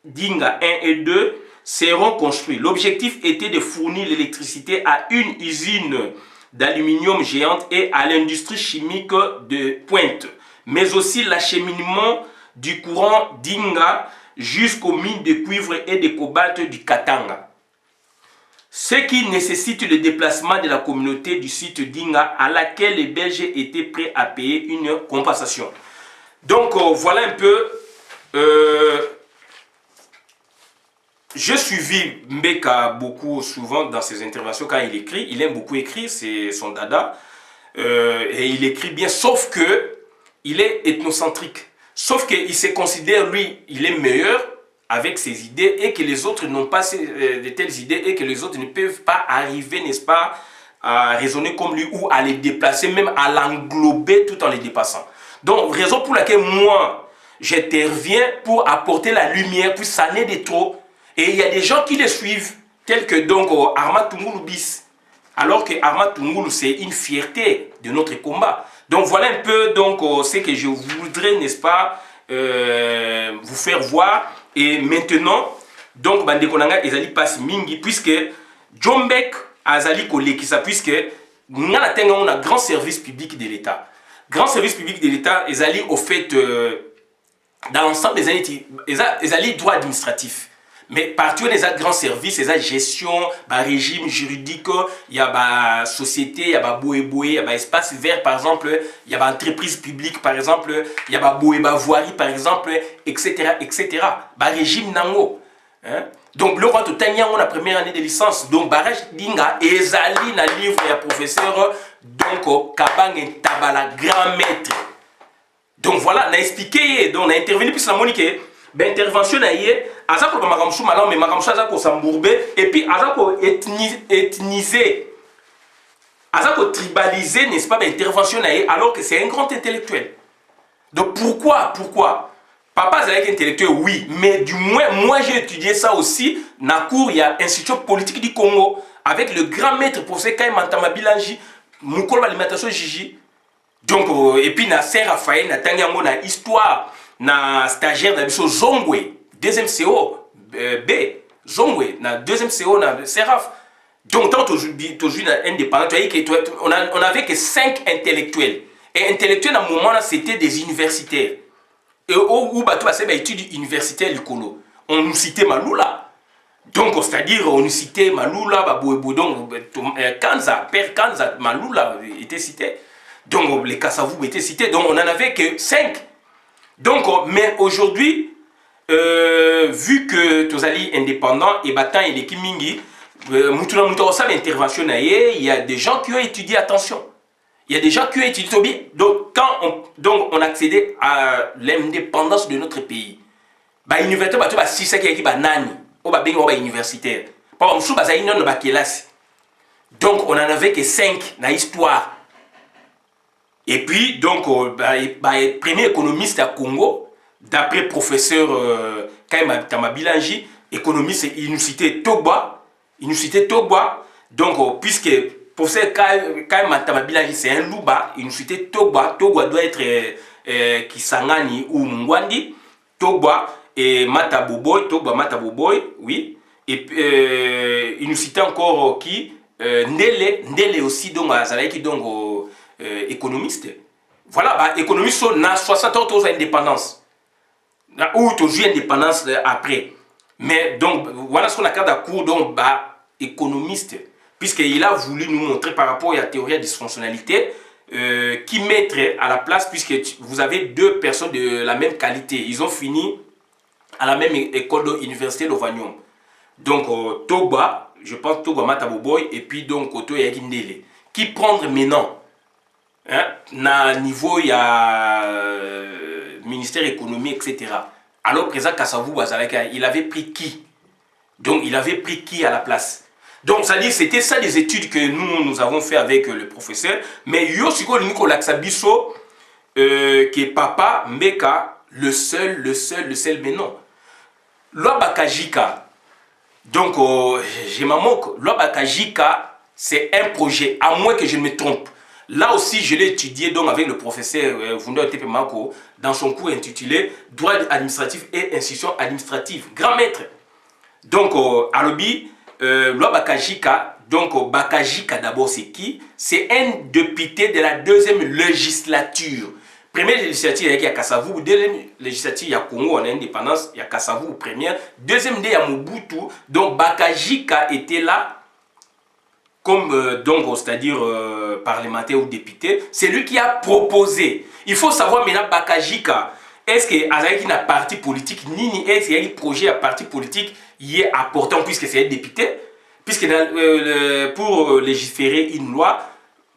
d'Inga 1 et 2 seront construits. L'objectif était de fournir l'électricité à une usine d'aluminium géante et à l'industrie chimique de pointe, mais aussi l'acheminement du courant d'Inga jusqu'aux mines de cuivre et de cobalt du Katanga. Ce qui nécessite le déplacement de la communauté du site d'Inga à laquelle les Belges étaient prêts à payer une compensation. Donc voilà un peu... J'ai suivi Mbeka beaucoup souvent dans ses interventions quand il écrit. Il aime beaucoup écrire, c'est son dada. Et il écrit bien, sauf que il est ethnocentrique. Sauf qu'il se considère, lui, il est meilleur avec ses idées et que les autres n'ont pas de telles idées et que les autres ne peuvent pas arriver, n'est-ce pas, à raisonner comme lui ou à les déplacer, même à l'englober tout en les dépassant. Donc, raison pour laquelle moi, j'interviens pour apporter la lumière, puis ça n'est de trop. Et il y a des gens qui les suivent, tels que donc Arma Tungulu bis. Alors que Arma Tungulu, c'est une fierté de notre combat. Donc voilà un peu donc, ce que je voudrais, n'est-ce pas, vous faire voir. Et maintenant, donc, Bandekonanga Ezali passe mingi, puisque Djombek Azali Kolekisa, puisque nous avons un grand service public de l'État. Grand service public de l'État, Ezali au fait, dans l'ensemble des années, Ezali droit administratif. Mais partout des grands services, des gestion, régime juridique, il y a société, il y a boé-boé, il y a espace vert par exemple, il y a entreprise publique par exemple, il y a voirie par exemple, etc. etc. Régime nango. Hein? Donc le roi de Tanya, on a première année de licence. Donc barrage dinga ezali na livre ya professeur donc Kabang Tabala grand maître. Donc voilà, on a expliqué, donc on a intervenu puis ça monique. Intervention naie azako ba makamshu malamu mais makamshu azako sambourbe et puis azako ethniser azako tribaliser, n'est-ce pas, intervention naie alors que c'est un grand intellectuel. Donc pourquoi papa est intellectuel, oui, mais du moins moi j'ai étudié ça aussi na cours, il y a Institut politique du Congo avec le grand maître professeur Kai Mantama Bilangi mukolo alimentation Gigi. Donc et puis na Saint Raphaël na tangiango na histoire na stagiaire na biso Zongwe, deuxième CO B, Zongwe, na deuxième CO na Seraf. Donc tant aujourd'hui indépendant, on avait que 5 intellectuels. Et intellectuels à un moment là, c'était des universitaires. Et où bateau a fait études universitaires likolo. On nous citait Malula. Donc c'est-à-dire on nous citait Malula, Baboueboudon, Kanza, Père Kanza, Malula était cité. Donc les Kassavou étaient cités. Donc on en avait que 5. Donc, mais aujourd'hui, vu que Tozali indépendant et battant et les Kimingi, intervention, il y a des gens qui ont étudié, attention, il y a des gens qui ont étudié. Donc, quand on accédait à l'indépendance de notre pays, universitaire. Donc, on en avait que 5 dans l'histoire. Et puis, donc, premier économiste à Congo, d'après professeur Kaima Tamabilangi, économiste, il nous citait Togba. Donc, puisque professeur Kaima Tamabilangi, c'est un louba, il nous citait Togba. Togba doit être Kisangani ou Mungwandi. Togba et Mataboboy, oui. Et il nous citait encore qui Ndele aussi, donc, Azalaki, donc, économiste. Voilà, économiste, on a 60 ans d'indépendance. Ou toujours indépendance après. Mais donc, voilà ce qu'on a carte à court, donc, économiste. Puisqu'il a voulu nous montrer par rapport à la théorie de dysfonctionnalité qui mettrait à la place, puisque vous avez 2 personnes de la même qualité. Ils ont fini à la même école d'université Lovanium. Donc, Togba, je pense Togba Mataboboy, et puis donc, Koto Yagindele. Qui prendre maintenant? Hein, na niveau il y a ministère économique, etc. Alors président Kassavou Bazalaka, il avait pris qui? Donc il avait pris qui à la place? Donc, ça dit, c'était ça des études que nous avons fait avec le professeur. Mais yo, si ko lingi ko laksa biso, que papa, Mbeka, le seul, mais non. Loi Bakajika, donc, j'ai ma moque. Loi Bakajika, c'est un projet, à moins que je me trompe. Là aussi, je l'ai étudié donc avec le professeur Vundor Tepe Mako dans son cours intitulé Droit administratif et institutions administratives. Grand maître. Donc, à l'objet, loi Bakajika, donc Bakajika d'abord c'est qui? C'est un député de la deuxième législature. Première législature, il y a Kassavou. Deuxième législature, il y a Congo en indépendance, il y a Kassavou première. Deuxième, il y a Mobutu. Donc, Bakajika était là comme donc c'est-à-dire parlementaire ou député. C'est lui qui a proposé. Il faut savoir maintenant Bakajika. Est-ce que Azaki n'a parti politique ni est-ce qu'il y a un projet à parti politique y est important puisque c'est un député, puisque pour légiférer une loi,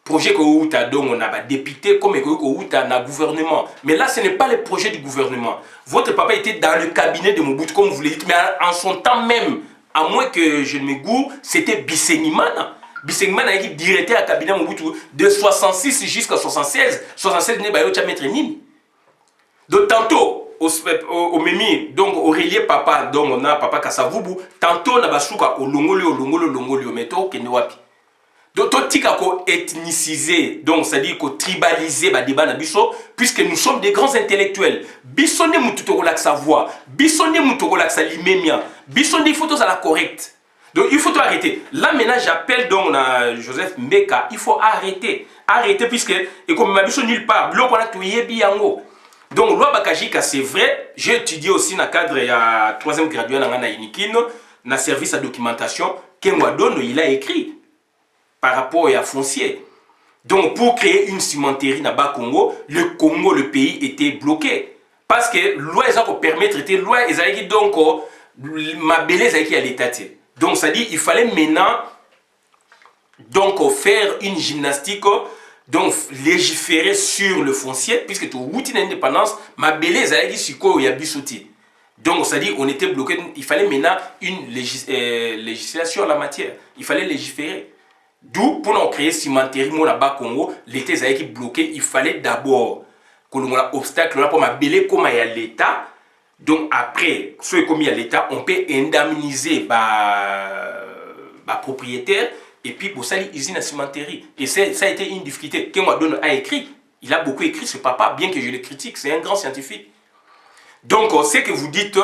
projet que vous avez donc on a député comme que vous avez un gouvernement. Mais là ce n'est pas le projet du gouvernement. Votre papa était dans le cabinet de Mobutu comme vous l'avez dit, mais en son temps même, à moins que je ne me gourre, c'était Bisenimana. Bisenimana est directeur du cabinet de Mobutu de 66 jusqu'à 76. 76 n'est pas le maître Nini. Donc tantôt au Memi, donc Aurélie papa, donc on a papa Kasavubu, tantôt on a basuka au longolio, mais to kende wapi. Donc to tika ko ethniciser, donc c'est-à-dire ko tribaliser ba débat na biso, puisque nous sommes des grands intellectuels. Bisonne mututo ko sa voix, bisonne mututo ko sa limemia, bisonne il faut tout ça la correcte. Donc il faut tout arrêter. Là maintenant j'appelle donc Joseph Mbeka, il faut arrêter. Arrêter puisque et comme ma biso nulle part, blok on a tout yebi yango. Donc, loi Bakajika, c'est vrai. J'ai étudié aussi dans le cadre de la 3e graduée dans le service à documentation. Kenwadon, il a écrit par rapport à foncier. Donc, pour créer une cimenterie dans le Congo, le pays était bloqué. Parce que la loi, elle permettre de loi, elle donc, ma belle, elle à l'état. Donc, ça dit, il fallait maintenant donc, faire une gymnastique. Donc, légiférer sur le foncier, puisque tu as une indépendance, ma belle est siko ya bisoti. Donc, ça dit, on était bloqué. Il fallait maintenant une législation en la matière. Il fallait légiférer. D'où, pour nous créer cimenterie, mon là-bas Congo, l'État est bloqué. Il fallait d'abord que l'on ait un obstacle là pour ma belle comme il y a l'État. Donc, après, ce comme il y a l'État, on peut indemniser les propriétaires. Et puis pour ça, il usine à cimenterie. Et ça a été une difficulté. Kenwadon a écrit. Il a beaucoup écrit, ce papa, bien que je le critique. C'est un grand scientifique. Donc, ce que vous dites,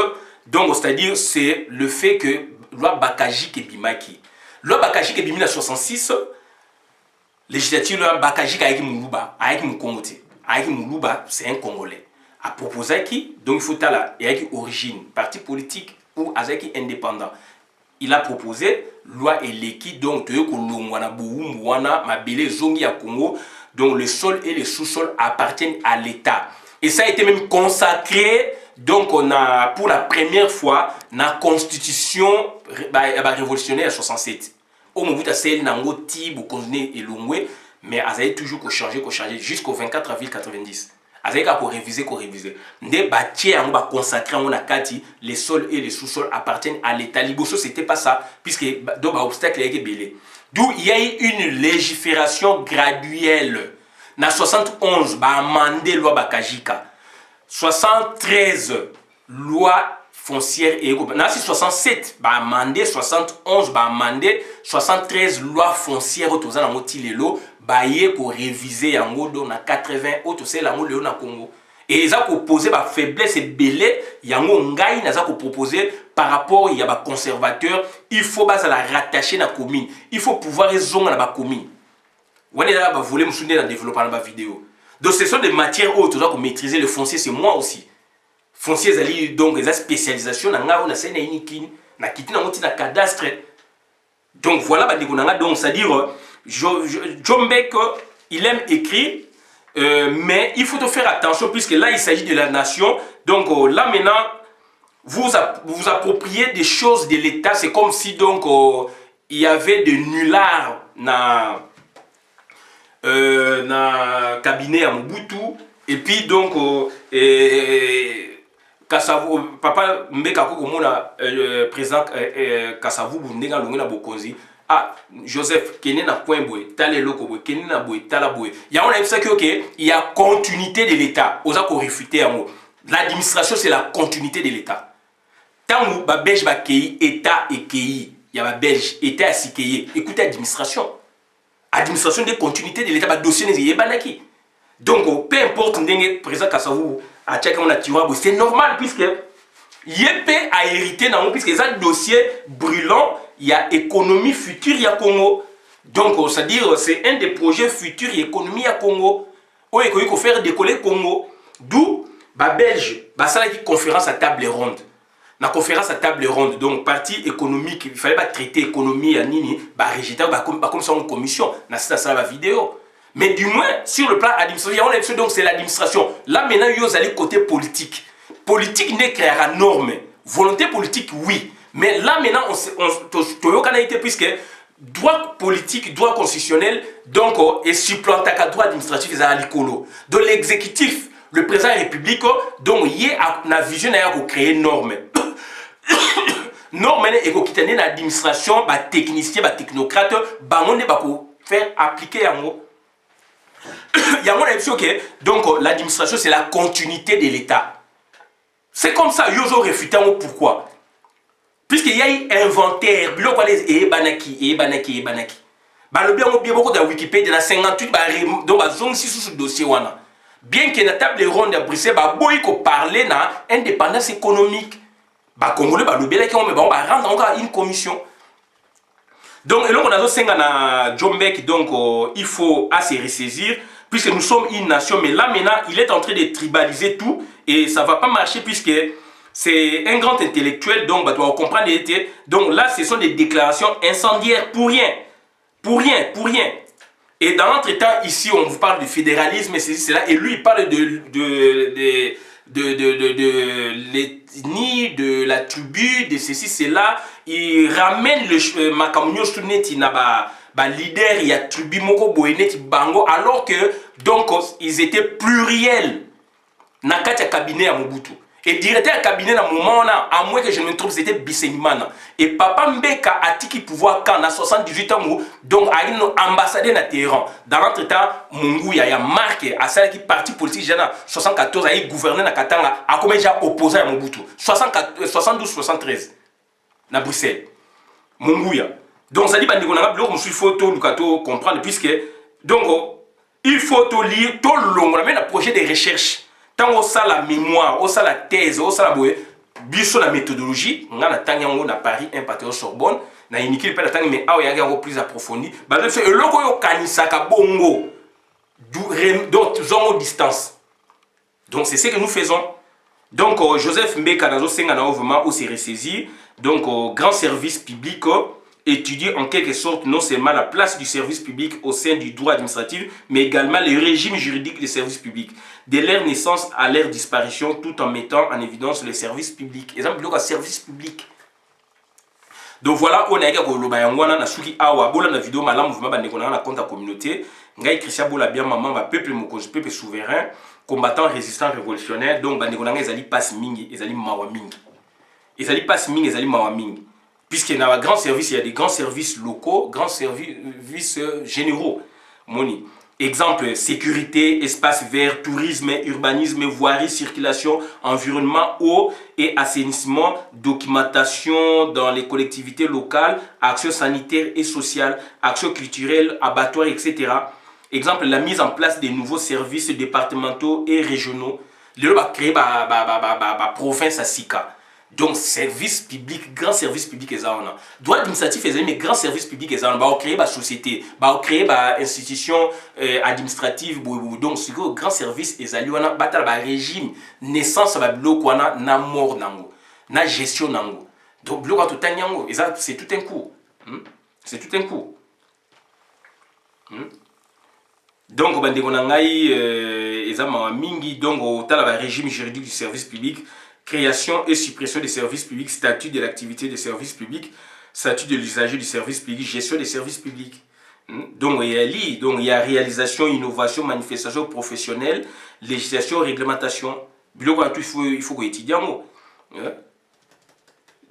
c'est-à-dire, c'est le fait que loi Bakajik et Bimaki. Loi Bakajik et Bimaki en 66, législative loi Bakajik avec Moulouba, avec Moukongote. Avec Moulouba, c'est un Congolais. A proposé qui, donc il faut là, et avec origine, parti politique ou avec indépendant. Il a proposé loi Eleki, donc donc le sol et le sous-sol appartiennent à l'État. Et ça a été même consacré, donc on a pour la première fois dans la constitution révolutionnaire en 67. Au moment où il a été mais elle a toujours changé jusqu'au 24 avril 90. Avec à réviser. Des bâtiments on va consacrer on a kati les sols et les sous-sols appartiennent à l'État. Liboso c'était pas ça puisque donc obstacle est belé. D'où il y a eu une légifération graduelle. Na 71 ba amendé loi Bakajika. 73 loi foncière et na 67 ba amendé, 71 ba amendé, 73 loi foncière autoza na moti lelo. Pour réviser yango do na 80 autres c'est la le na Congo et ils ont proposé ba faiblesse et belé yango ngai na za ko proposer par rapport il y a ba conservateur il faut ba la rattacher na commune il faut pouvoir zonga na ba commune on est là ba voler me soutenir dans développement ba vidéo donc ce sont des matières autres donc maîtriser le foncier c'est moi aussi foncier zali donc les spécialisations na nga on a c'est na inikini na kiti na moti na cadastre donc voilà ba ndikonanga donc c'est à dire Djombek, il aime écrire, mais il faut faire attention puisque là il s'agit de la nation. Donc là maintenant, vous appropriez des choses de l'État. C'est comme si donc il y avait des nullards dans cabinet à Mobutu et puis donc Papa Mbeka Kokomona président Kasavubu Ndenga Longena Bokonzi. ah Joseph kene na point boy tala eloko boy kene na boy tala boy ya on a vu ça que OK il y a continuité de l'état oza ko réfuter yango l'administration c'est la continuité de l'état tant ba belge ba kei état et kei ya ba belge état asikeye écoutez administration de continuité de l'état ba dossier ne yebanaki donc peu importe ndenge président Kasavu a tchaka on a tiwa c'est normal puisque Yep a hérité dans puisque ça dossier brûlant, il y a économie future il y a Congo. Donc c'est-à-dire c'est un des projets futurs économie à Congo. Où il faut faire décoller Congo. D'où ba Belge, ba ça qui conférence à table ronde. La conférence à table ronde donc partie économique, il fallait pas traiter économie à nini, ba rejeter ba comme ça en commission, na ça la vidéo. Mais du moins sur le plan administratif, donc c'est l'administration. Là maintenant il y a côté politique. Politique n'est créera norme. Volonté politique, oui. Mais là, maintenant, on puisque droit politique, droit constitutionnel, donc, et supplanté à droit administratif, c'est à l'écolo. Donc, l'exécutif, le président de la République, donc, il y a une vision de créer norme. Norme, et qu'on quitte l'administration, les techniciens, les technocrates, on va faire appliquer en gros. Il y a une option, ok. Donc, l'administration, c'est la continuité de l'État. C'est comme ça, Yozo réfuté pourquoi? Puisqu'il y a eu inventaire, bilo quoi les banaki. Bah le bien beaucoup dans Wikipédia dans 58 donc bah zone 6 sur ce dossier wana. Bien que la table ronde à Bruxelles bah boy ko parler na indépendance économique. Bah congolais bah le bien qui on mais bon bah rendre encore une commission. Donc et là on a d'autres na Jombek donc il faut assez ressaisir puisque nous sommes une nation mais là maintenant il est en train de tribaliser tout. Et ça ne va pas marcher puisque c'est un grand intellectuel, donc bah, tu vas comprendre. Donc là, ce sont des déclarations incendiaires pour rien. Pour rien. Et dans notre temps, ici, on vous parle de fédéralisme et c'est là. Et lui, il parle de l'ethnie, de la tribu, de ceci, cela. Il ramène le Makamyo Suneti, leader, il y a tribu Moko Boeneti Bango, alors que donc ils étaient pluriels. Nakati cabinet à Mobutu. Et directeur du cabinet dans moment là, à moins que je ne me trompe, c'était Bissenimana. Et Papa Mbeka a tiki pouvoir quand à 78 ans, donc a une ambassadeur dans Téhéran. Dans notre temps, Mungu ya marqué à celle qui parti politique jana 74 a gouverné na Katanga, a comme déjà opposé à Mobutu. 72-73 na Bruxelles. Mungu ya. Donc ça dit bandi qu'on a bloqué sur photo Lukato comprendre puisque donc il faut tout lire tout le long, on a même un projet de recherche. Tant on a la mémoire, on a la thèse, on a la méthodologie, on a la tangiango na Paris, un au Sorbonne, na unique pas la tangi mais il y a plus approfondi. Bah le fait le logo yo kanisaka bongo, donc zongo distance. Donc c'est ce que nous faisons. Donc Joseph Mbeka nazo senga na vraiment où s'est ressaisi. Donc grand service public étudie en quelque sorte non seulement la place du service public au sein du droit administratif, mais également le régime juridique des services publics, de leur naissance à leur disparition, tout en mettant en évidence les services publics. Exemple, le service public. Donc voilà, on a également le Bayangwana, na suki awa, bola na vidéo malam mouvement bandekona na compte à communauté, ngai Christian bola bien maman, ba peuple mokozi, peuple souverain, combattant résistant révolutionnaire, donc bandekona ezali passe mingi, ezali mawa mingi. Ezali passe mingi, ezali mawa mingi. Puisqu'il y a un grand service, il y a des grands services locaux, grands services généraux. Moni. Exemple, sécurité, espace vert, tourisme, urbanisme, voirie, circulation, environnement, eau et assainissement, documentation dans les collectivités locales, actions sanitaires et sociales, actions culturelles, abattoirs, etc. Exemple, la mise en place des nouveaux services départementaux et régionaux. Le va créer la province à Sika. Donc, service public, grand service public, droit administratif, mais grand service public, on créer une société, on créer une institution administrative, donc, c'est un grand service, on a un régime, naissance, na mort, na gestion, donc, c'est tout un coup. C'est tout un coup. Donc, on a mingi, donc, on a un régime juridique du service public. Création et suppression des services publics, statut de l'activité des services publics, statut de l'usager du service public, gestion des services publics. Donc il y a réalisation, innovation, manifestation professionnelle, législation, réglementation. Il faut étudier.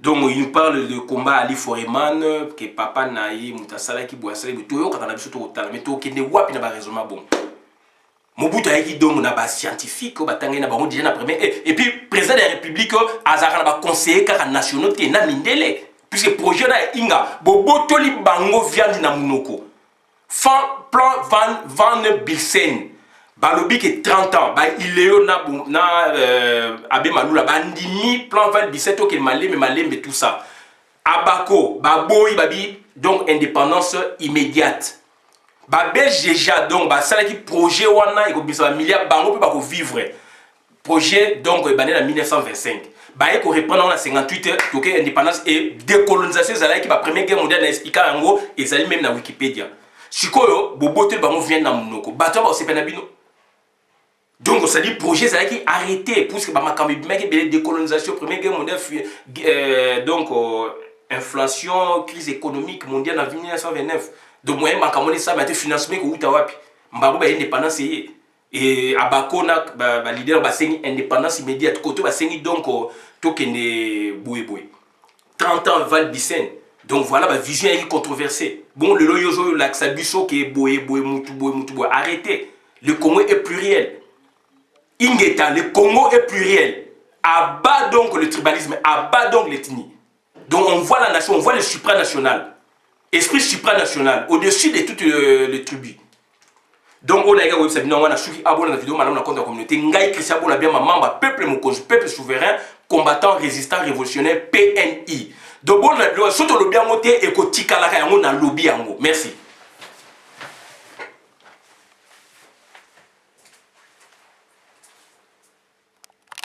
Donc, il nous parle de combat Ali Foreman, que papa naïe, Moutasala qui boit ça, mais tout le monde a vu tout mais tout qui ne voit pas raisonnement bon. Mobutu a dit donc na ba scientifique, ba tangé na ba on déjà na premier et puis président de la République azara na ba conseiller car national qui na mindele puisque projet na inga bobo toli bango viande na munoko. Plan Van Bilsen. Balobi qui 30 ans, bah il est Abe Maloula, bandimi plan Van Bilsen to que malé mais tout ça. Abako, baboy babi donc indépendance immédiate. Ba Belge déjà donc ba ça qui projet wana il ko milliard bango peut pas vivre. Projet donc bané en 1925. Bah il ko reprendre en 58 donc indépendance et décolonisation ça qui ba première guerre mondiale expliquer en gros et ça même na Wikipédia. Sikoyo bobote bango vient na munoko. Bato ba sepena bino. Donc, ça dit projet, ça qui arrêté, puisque ma décolonisation, première guerre mondiale, inflation, crise économique mondiale en 1929. Donc, moi, je ça, mais financement que Outawapi, Mbabu indépendance et Abakona, leader, indépendance immédiate, côté, donc, tokende boué. 30 ans, Val Bicen. Donc, voilà, la vision est controversée. Bon, le loyozo, l'axabusso qui est boué, moutou, arrêtez. Le Congo est pluriel. Ingeta, le Congo est pluriel. Abat donc le tribalisme, abat donc l'ethnie. Donc on voit la nation, on voit le supranational. Esprit supranational, au-dessus de toutes les tribus. Donc on a également website, on a suivi abonné la vidéo, madame la compte de la communauté. Ngaï Christian Bola bien ma membre, peuple Mokozu, peuple souverain, combattant, résistant, révolutionnaire, PNI. Donc bon, surtout le bien monté et que Tika la on a lobby en gros. Merci.